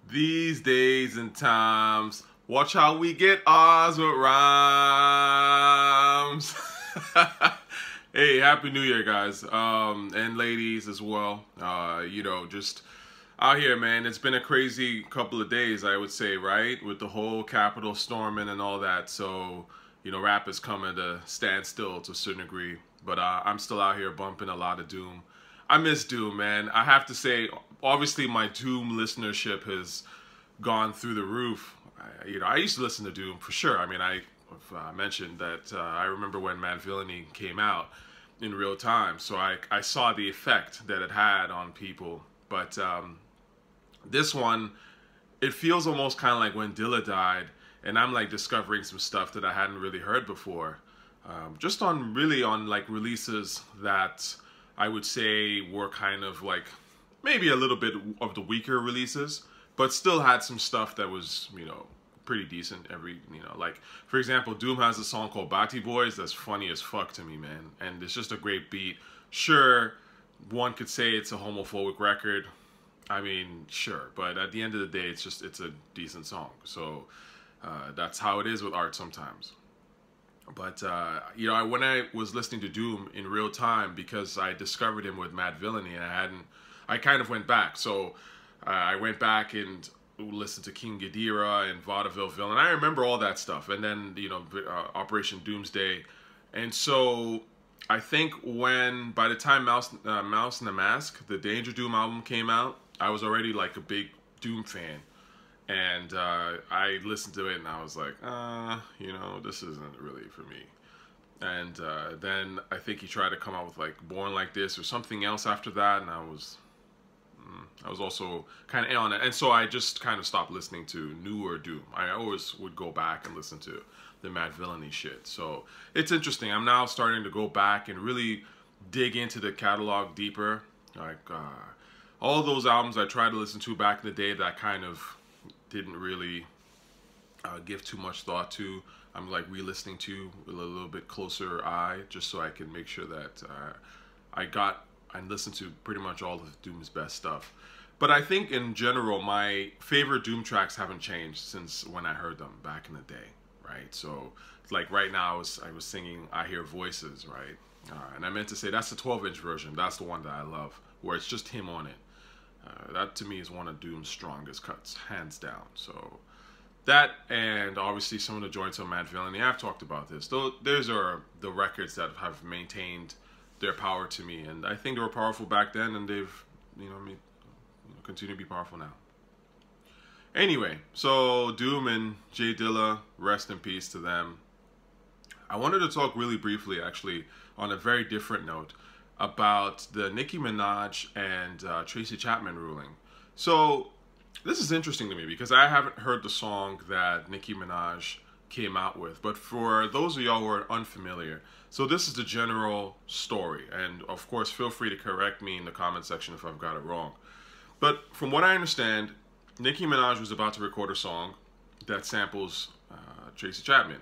These days and times, watch how we get ours with rhymes. Hey, Happy New Year, guys, and ladies as well. Just out here, man. It's been a crazy couple of days, I would say, right? With the whole Capitol storming and all that. So, rap is coming to stand still to a certain degree. But I'm still out here bumping a lot of Doom. I miss Doom, man. I have to say, obviously, my Doom listenership has gone through the roof. I used to listen to Doom for sure. I mean, I mentioned that I remember when Mad Villainy came out in real time, so I saw the effect that it had on people. But this one, it feels almost kind of like when Dilla died, and I'm like discovering some stuff that I hadn't really heard before. Just on like releases that I would say were kind of like maybe a little bit of the weaker releases, but still had some stuff that was, pretty decent. Like, for example, Doom has a song called Batty Boyz that's funny as fuck to me, man. And it's just a great beat. Sure, one could say it's a homophobic record. I mean, sure. But at the end of the day, it's a decent song. So that's how it is with art sometimes. But, when I was listening to Doom in real time, because I discovered him with Mad Villainy, and I kind of went back. So I went back and listened to King Ghidorah and Vaudeville Villain. I remember all that stuff. And then, Operation Doomsday. And so I think by the time Mouse and the Mask, the Danger Doom album came out, I was already like a big Doom fan. And I listened to it and I was like, this isn't really for me. And then I think he tried to come out with like Born Like This or something else after that, and I was also kind of on it. And so I just kind of stopped listening to newer Doom. I always would go back and listen to the Mad Villainy shit. So it's interesting. I'm now starting to go back and really dig into the catalog deeper. Like all those albums I tried to listen to back in the day that I kind of didn't really give too much thought to, I'm like re-listening to with a little bit closer eye, just so I can make sure that I listened to pretty much all of Doom's best stuff. But I think in general, my favorite Doom tracks haven't changed since when I heard them back in the day, right? So like right now I was singing I Hear Voices, right? And I meant to say that's the 12-inch version. That's the one that I love, where it's just him on it. That to me is one of Doom's strongest cuts, hands down. So that, and obviously some of the joints on Mad Villainy, I've talked about this. Those are the records that have maintained their power to me, and I think they were powerful back then, and they've, continue to be powerful now. Anyway, so Doom and J Dilla, rest in peace to them. I wanted to talk really briefly, actually, on a very different note, about the Nicki Minaj and Tracy Chapman ruling. So this is interesting to me because I haven't heard the song that Nicki Minaj came out with, but for those of y'all who are unfamiliar, so this is the general story, and of course feel free to correct me in the comment section if I've got it wrong. But from what I understand, Nicki Minaj was about to record a song that samples Tracy Chapman.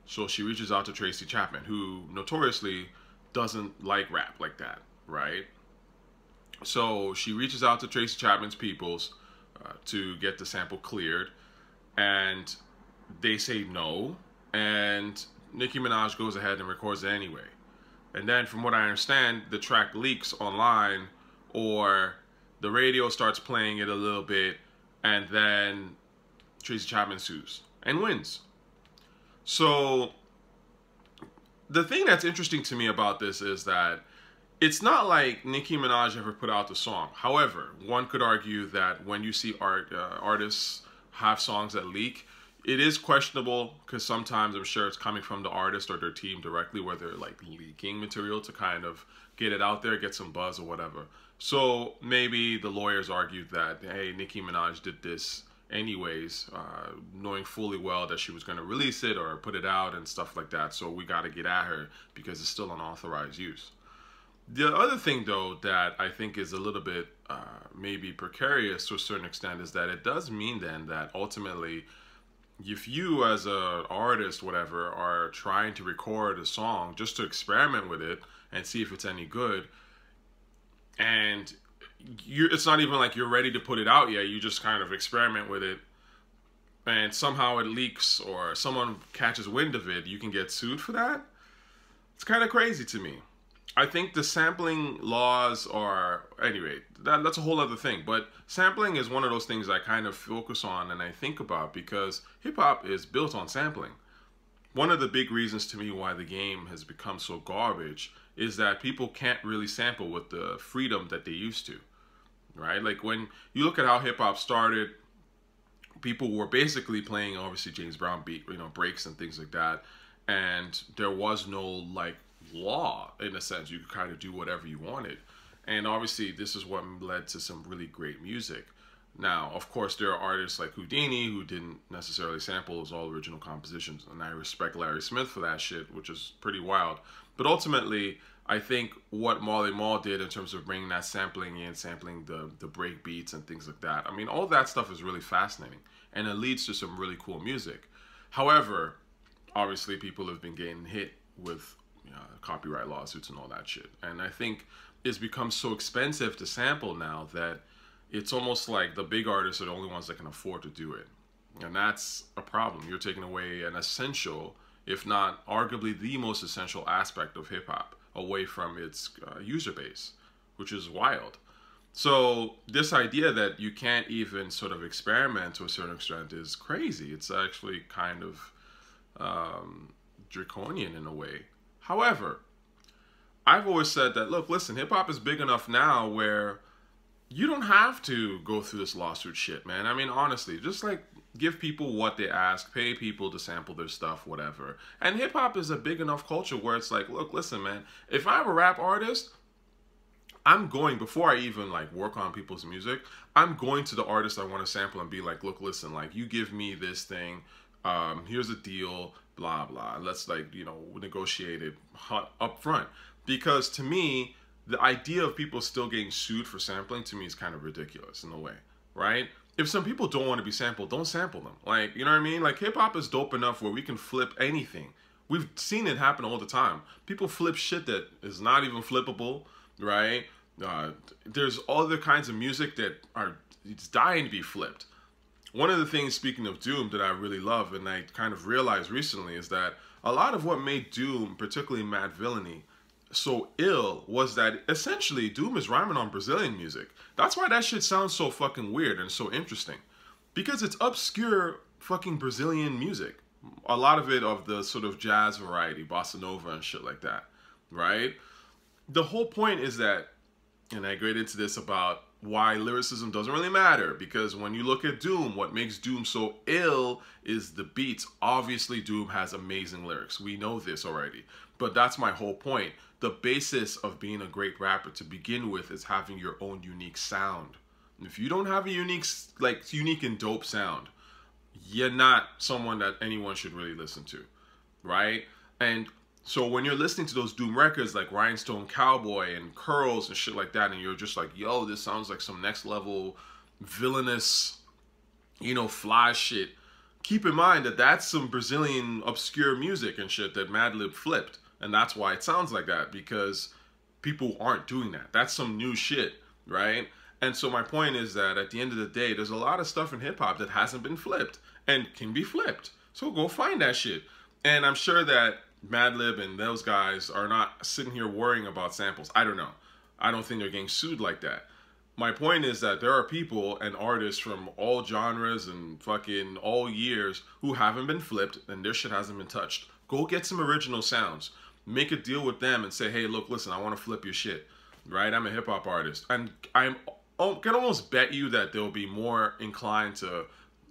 So she reaches out to Tracy Chapman, who notoriously doesn't like rap like that, right? So she reaches out to Tracy Chapman's peoples to get the sample cleared, and they say no, and Nicki Minaj goes ahead and records it anyway. And then from what I understand, the track leaks online, or the radio starts playing it a little bit, and then Tracy Chapman sues and wins. So the thing that's interesting to me about this is that it's not like Nicki Minaj ever put out the song. However, one could argue that when you see artists have songs that leak, it is questionable, because sometimes I'm sure it's coming from the artist or their team directly, where they're like leaking material to kind of get it out there, get some buzz or whatever. So maybe the lawyers argued that, hey, Nicki Minaj did this anyways, knowing fully well that she was going to release it or put it out and stuff like that. So we got to get at her because it's still unauthorized use. The other thing, though, that I think is a little bit maybe precarious to a certain extent is that it does mean then that ultimately, if you as an artist, whatever, are trying to record a song just to experiment with it and see if it's any good, and it's not even like you're ready to put it out yet. You just kind of experiment with it, and somehow it leaks or someone catches wind of it. You can get sued for that. It's kind of crazy to me. I think the sampling laws are, anyway, that's a whole other thing. But sampling is one of those things I kind of focus on and I think about because hip hop is built on sampling. One of the big reasons to me why the game has become so garbage is that people can't really sample with the freedom that they used to, right? Like when you look at how hip hop started, people were basically playing obviously James Brown beat, breaks and things like that. And there was no like law in a sense. You could kind of do whatever you wanted. And obviously this is what led to some really great music. Now, of course, there are artists like Houdini who didn't necessarily sample. It was all original compositions. And I respect Larry Smith for that shit, which is pretty wild. But ultimately, I think what Marley Marl did in terms of bringing that sampling in, sampling the break beats and things like that. I mean, all that stuff is really fascinating. And it leads to some really cool music. However, obviously people have been getting hit with copyright lawsuits and all that shit. And I think it's become so expensive to sample now that it's almost like the big artists are the only ones that can afford to do it. And that's a problem. You're taking away an essential, if not arguably the most essential aspect of hip hop away from its user base, which is wild. So this idea that you can't even sort of experiment to a certain extent is crazy. It's actually kind of draconian in a way. However, I've always said that, look, listen, hip hop is big enough now where you don't have to go through this lawsuit shit, man. I mean, honestly, just like give people what they ask, pay people to sample their stuff, whatever. And hip hop is a big enough culture where it's like, look, listen, man, if I'm a rap artist, I'm going, before I even like work on people's music, I'm going to the artist I want to sample and be like, look, listen, like you give me this thing, here's a deal, blah, blah. Let's like, negotiate it up front. Because to me, the idea of people still getting sued for sampling to me is kind of ridiculous in a way, right? If some people don't want to be sampled, don't sample them. Like, you know what I mean? Like hip hop is dope enough where we can flip anything. We've seen it happen all the time. People flip shit that is not even flippable, right? There's other kinds of music that are dying to be flipped. One of the things, speaking of Doom, that I really love and I kind of realized recently is that a lot of what made Doom, particularly Mad Villainy, so ill was that essentially Doom is rhyming on Brazilian music. That's why that shit sounds so fucking weird and so interesting. Because it's obscure fucking Brazilian music. A lot of it of the sort of jazz variety, bossa nova and shit like that, right? The whole point is that, and I get into this about why lyricism doesn't really matter, because when you look at Doom, what makes Doom so ill is the beats. Obviously, Doom has amazing lyrics. We know this already. But that's my whole point. The basis of being a great rapper to begin with is having your own unique sound. And if you don't have a unique and dope sound, you're not someone that anyone should really listen to, right? And so when you're listening to those Doom records like Rhinestone Cowboy and Curls and shit like that, and you're just like, yo, this sounds like some next level villainous, fly shit, keep in mind that that's some Brazilian obscure music and shit that Madlib flipped. And that's why it sounds like that, because people aren't doing that. That's some new shit, right? And so my point is that at the end of the day, there's a lot of stuff in hip hop that hasn't been flipped and can be flipped. So go find that shit. And I'm sure that Madlib and those guys are not sitting here worrying about samples. I don't know. I don't think they're getting sued like that. My point is that there are people and artists from all genres and fucking all years who haven't been flipped and their shit hasn't been touched. Go get some original sounds. Make a deal with them and say, hey, look, listen, I want to flip your shit, right? I'm a hip hop artist. And I can almost bet you that they'll be more inclined to,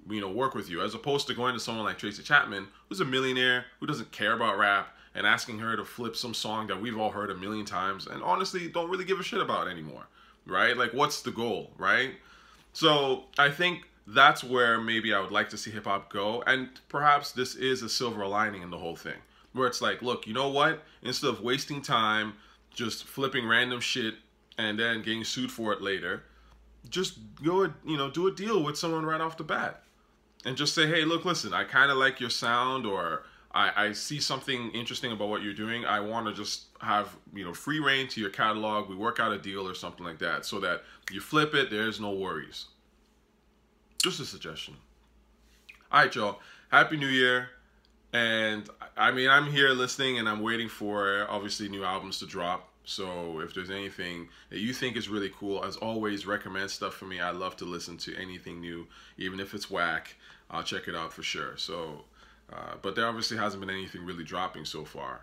work with you, as opposed to going to someone like Tracy Chapman, who's a millionaire, who doesn't care about rap, and asking her to flip some song that we've all heard a million times and honestly don't really give a shit about anymore, right? Like, what's the goal, right? So I think that's where maybe I would like to see hip hop go. And perhaps this is a silver lining in the whole thing, where it's like, look, you know what? Instead of wasting time just flipping random shit and then getting sued for it later, just go, do a deal with someone right off the bat. And just say, hey, look, listen, I kind of like your sound, or I see something interesting about what you're doing. I want to just have, you know, free reign to your catalog. We work out a deal or something like that so that you flip it, there's no worries. Just a suggestion. All right, y'all. Happy New Year. And I mean, I'm here listening and I'm waiting for obviously new albums to drop. So if there's anything that you think is really cool, as always, recommend stuff for me. I love to listen to anything new, even if it's whack. I'll check it out for sure. So, but there obviously hasn't been anything really dropping so far.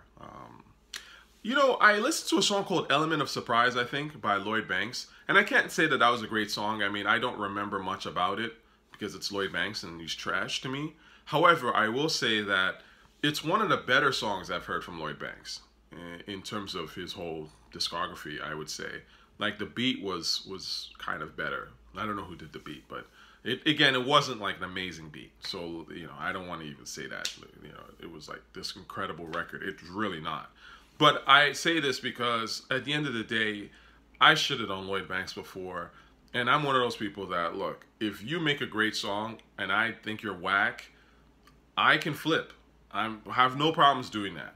You know, I listened to a song called Element of Surprise, I think, by Lloyd Banks. And I can't say that that was a great song. I mean, I don't remember much about it because it's Lloyd Banks and he's trash to me. However, I will say that it's one of the better songs I've heard from Lloyd Banks in terms of his whole discography, I would say. Like, the beat was kind of better. I don't know who did the beat, but again, it wasn't like an amazing beat. So, you know, I don't want to even say that. You know, it was like this incredible record. It's really not. But I say this because at the end of the day, I should have known Lloyd Banks before. And I'm one of those people that, look, if you make a great song and I think you're whack, I can flip. I have no problems doing that.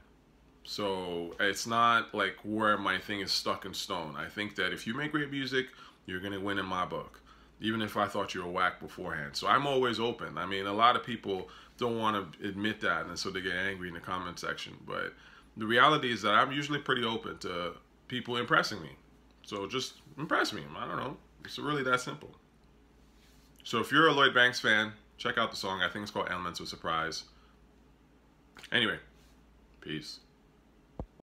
So it's not like where my thing is stuck in stone. I think that if you make great music, you're going to win in my book, even if I thought you were whack beforehand. So I'm always open. I mean, a lot of people don't want to admit that, and so they get angry in the comment section. But the reality is that I'm usually pretty open to people impressing me. So just impress me. I don't know. It's really that simple. So if you're a Lloyd Banks fan, check out the song. I think it's called Elements of Surprise. Anyway, peace.